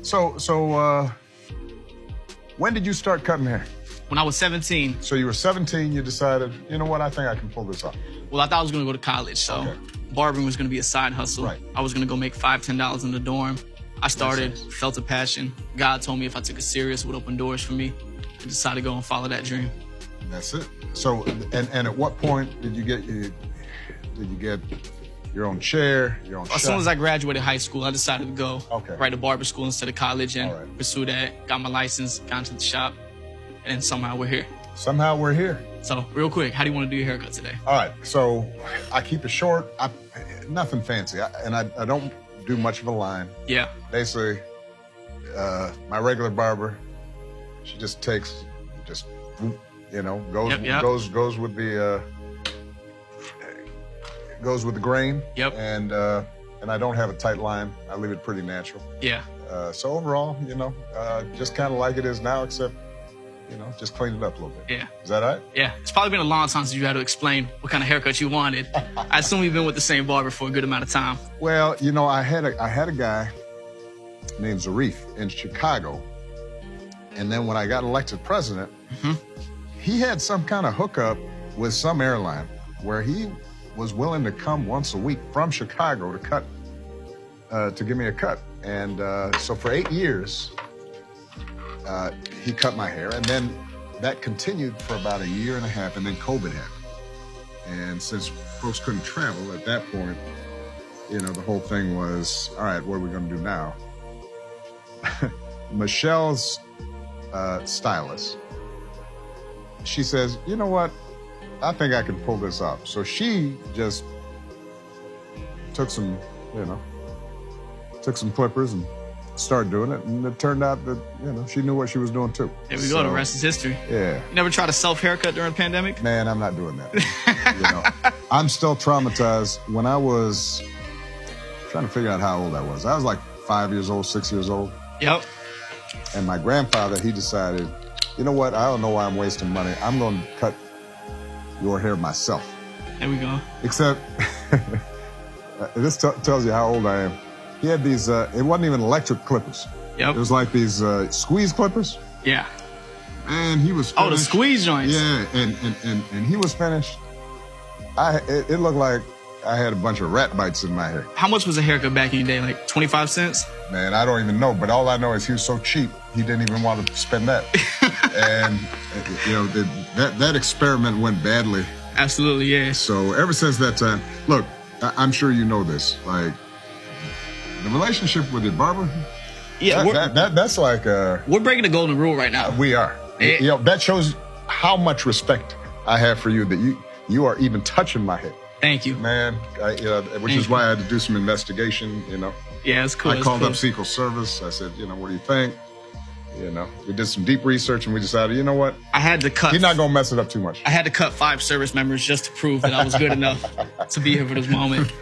So, when did you start cutting hair? When I was 17. So you were 17, you decided, you know what, I think I can pull this off. Well, I thought I was going to go to college, so barbering was going to be a side hustle. Right. I was going to go make $5, $10 in the dorm. I started, felt a passion. God told me if I took it serious, it would open doors for me. I decided to go and follow that dream. That's it. So, and at what point did you get your own chair, your own shop? As soon as I graduated high school, I decided to go right to barber school instead of college and pursue that. Got my license, got into the shop, and then somehow we're here. Somehow we're here. So, real quick, how do you want to do your haircut today? All right, so I keep it short. Nothing fancy, I don't do much of a line. Yeah. Basically, my regular barber, she just takes, you know, goes with the grain. Yep. And I don't have a tight line. I leave it pretty natural. Yeah. So overall, you know, just kind of like it is now, except, you know, just clean it up a little bit. Yeah. Is that all right? Yeah. It's probably been a long time since you had to explain what kind of haircut you wanted. I assume you've been with the same barber for a good amount of time. Well, you know, I had a guy named Zarif in Chicago. And then when I got elected president, he had some kind of hookup with some airline where he was willing to come once a week from Chicago to give me a cut. And so for 8 years, he cut my hair, and then that continued for about 1.5 years, and then COVID happened. And since folks couldn't travel at that point, you know, the whole thing was, all right, what are we going to do now? Michelle's stylist, she says, you know what? I think I can pull this off. So she just took some clippers and started doing it. And it turned out that, you know, she knew what she was doing too. There we go. The rest is history. Yeah. You never tried a self-haircut during the pandemic? Man, I'm not doing that. You know, I'm still traumatized. When I was trying to figure out how old I was like 5 years old, 6 years old. Yep. And my grandfather, he decided, you know what? I don't know why I'm wasting money. I'm going to cut your hair myself. There we go. Except, this tells you how old I am. He had these, it wasn't even electric clippers. Yep. It was like these squeeze clippers. Yeah. And he was finished. Oh, the squeeze joints. Yeah, and he was finished. It looked like I had a bunch of rat bites in my hair. How much was a haircut back in your day? Like 25 cents? Man, I don't even know. But all I know is he was so cheap, he didn't even want to spend that. And, you know, that experiment went badly. Absolutely, yeah. So ever since that time, look, I'm sure you know this, like, the relationship with your barber, that's like we're breaking the golden rule right now. We are. You know, that shows how much respect I have for you, that you are even touching my head. Thank you. Man, which is why I had to do some investigation, you know. Yeah, it's cool. I called up Secret Service. I said, you know, what do you think? You know, we did some deep research and we decided, you know what? I had to cut. You're not going to mess it up too much. I had to cut 5 service members just to prove that I was good enough to be here for this moment.